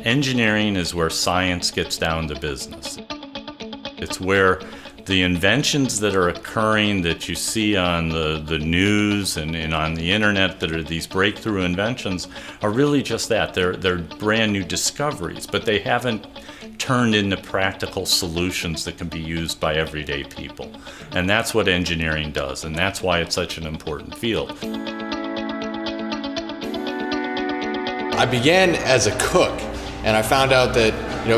Engineering is where science gets down to business. It's where the inventions that are occurring that you see on the news and on the internet that are these breakthrough inventions are really just that. They're brand new discoveries, but they haven't turned into practical solutions that can be used by everyday people. And that's what engineering does, and that's why it's such an important field. I began as a cook, and I found out that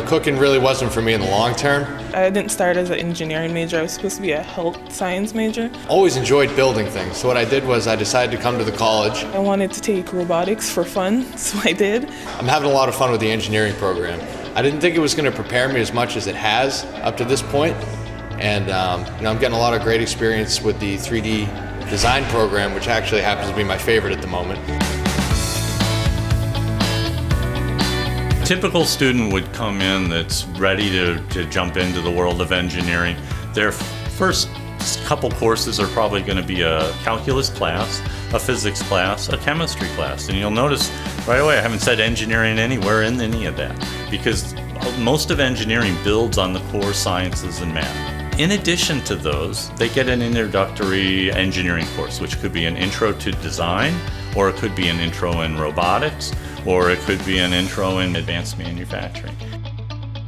cooking really wasn't for me in the long term. I didn't start as an engineering major. I was supposed to be a health science major. Always enjoyed building things. So what I did was I decided to come to the college. I wanted to take robotics for fun, so I did. I'm having a lot of fun with the engineering program. I didn't think it was going to prepare me as much as it has up to this point. And I'm getting a lot of great experience with the 3D design program, which actually happens to be my favorite at the moment. Typical student would come in that's ready to jump into the world of engineering. Their first couple courses are probably going to be a calculus class, a physics class, a chemistry class. And you'll notice right away I haven't said engineering anywhere in any of that, because most of engineering builds on the core sciences and math. In addition to those, they get an introductory engineering course, which could be an intro to design, or it could be an intro in robotics, or it could be an intro in advanced manufacturing.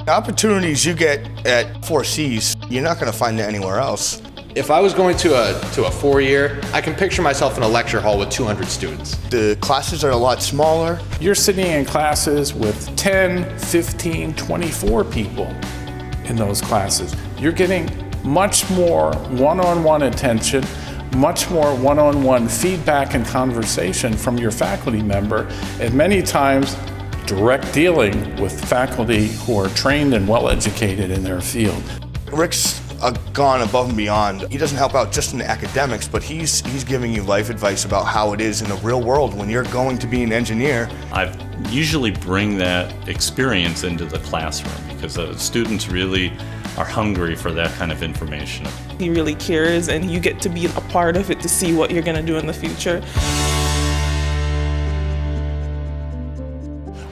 The opportunities you get at 4Cs, you're not going to find it anywhere else. If I was going to a 4-year, I can picture myself in a lecture hall with 200 students. The classes are a lot smaller. You're sitting in classes with 10, 15, 24 people in those classes. You're getting much more one-on-one attention, much more one-on-one feedback and conversation from your faculty member, and many times direct dealing with faculty who are trained and well-educated in their field. Rick's gone above and beyond. He doesn't help out just in the academics, but he's giving you life advice about how it is in the real world when you're going to be an engineer. I usually bring that experience into the classroom because the students really are hungry for that kind of information. He really cares, and you get to be a part of it to see what you're going to do in the future.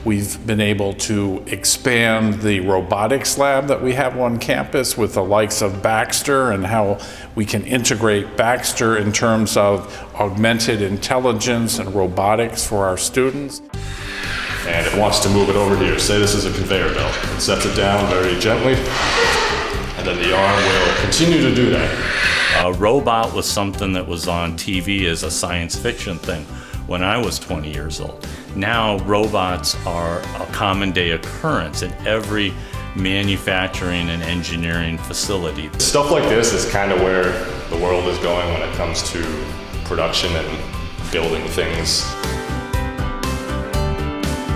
We've been able to expand the robotics lab that we have on campus with the likes of Baxter, and how we can integrate Baxter in terms of augmented intelligence and robotics for our students. And it wants to move it over here. Say this is a conveyor belt. It sets it down very gently, and then the arm will continue to do that. A robot was something that was on TV as a science fiction thing when I was 20 years old. Now robots are a common day occurrence in every manufacturing and engineering facility. Stuff like this is kind of where the world is going when it comes to production and building things.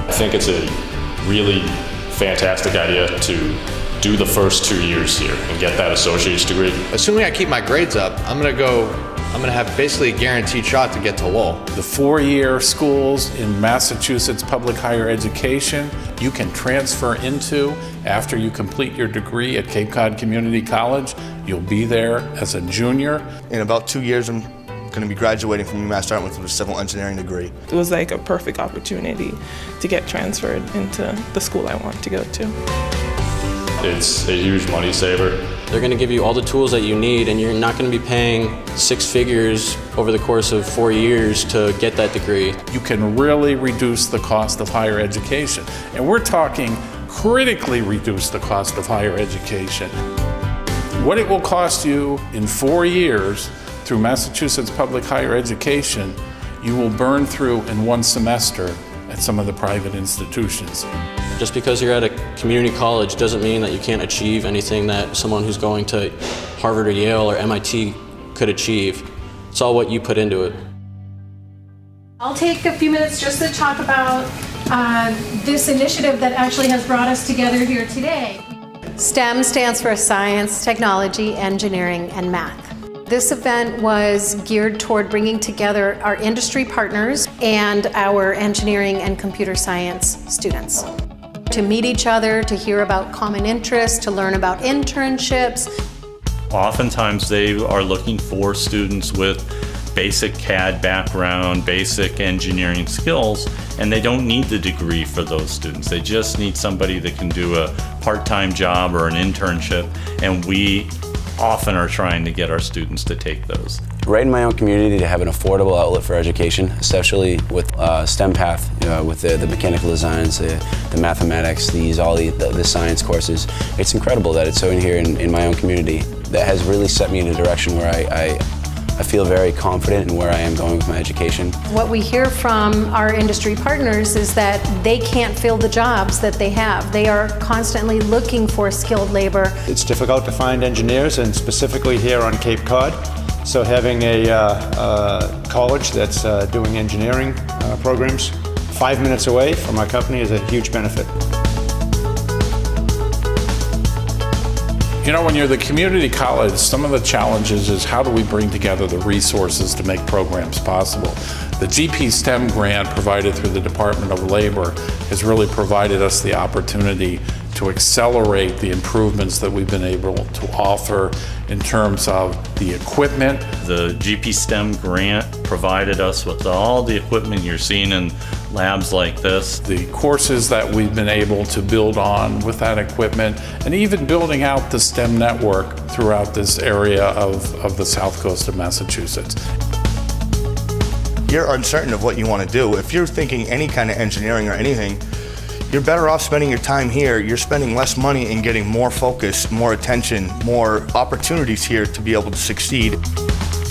I think it's a really fantastic idea to do the first 2 years here and get that associate's degree. Assuming I keep my grades up, I'm going to have basically a guaranteed shot to get to Lowell. The 4-year schools in Massachusetts public higher education you can transfer into after you complete your degree at Cape Cod Community College. You'll be there as a junior. In about 2 years, I'm going to be graduating from UMass Dartmouth with a civil engineering degree. It was like a perfect opportunity to get transferred into the school I want to go to. It's a huge money saver. They're going to give you all the tools that you need, and you're not going to be paying 6 figures over the course of 4 years to get that degree. You can really reduce the cost of higher education. And we're talking critically reduce the cost of higher education. What it will cost you in 4 years through Massachusetts public higher education, you will burn through in 1 semester at some of the private institutions. Just because you're at a community college doesn't mean that you can't achieve anything that someone who's going to Harvard or Yale or MIT could achieve. It's all what you put into it. I'll take a few minutes just to talk about this initiative that actually has brought us together here today. STEM stands for Science, Technology, Engineering, and Math. This event was geared toward bringing together our industry partners and our engineering and computer science students to meet each other, to hear about common interests, to learn about internships. Oftentimes they are looking for students with basic CAD background, basic engineering skills, and they don't need the degree for those students. They just need somebody that can do a part-time job or an internship, and we often are trying to get our students to take those. Right in my own community, to have an affordable outlet for education, especially with STEM path, with the mechanical designs, the mathematics, all the science courses. It's incredible that it's so in here in my own community. That has really set me in a direction where I feel very confident in where I am going with my education. What we hear from our industry partners is that they can't fill the jobs that they have. They are constantly looking for skilled labor. It's difficult to find engineers, and specifically here on Cape Cod. So having a college that's doing engineering programs 5 minutes away from our company is a huge benefit. You know, when you're the community college, some of the challenges is how do we bring together the resources to make programs possible? The GP STEM grant provided through the Department of Labor has really provided us the opportunity to accelerate the improvements that we've been able to offer in terms of the equipment. The GP STEM grant provided us with all the equipment you're seeing in labs like this. The courses that we've been able to build on with that equipment, and even building out the STEM network throughout this area of the south coast of Massachusetts. You're uncertain of what you want to do. If you're thinking any kind of engineering or anything, you're better off spending your time here. You're spending less money and getting more focus, more attention, more opportunities here to be able to succeed.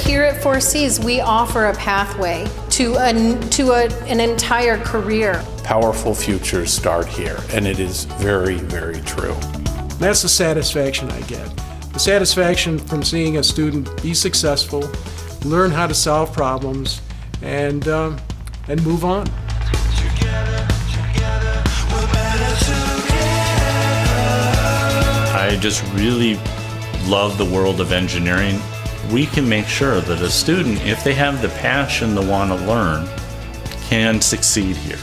Here at 4Cs, we offer a pathway to an entire career. Powerful futures start here, and it is very, very true. That's the satisfaction I get. The satisfaction from seeing a student be successful, learn how to solve problems, and move on. I just really love the world of engineering. We can make sure that a student, if they have the passion to want to learn, can succeed here.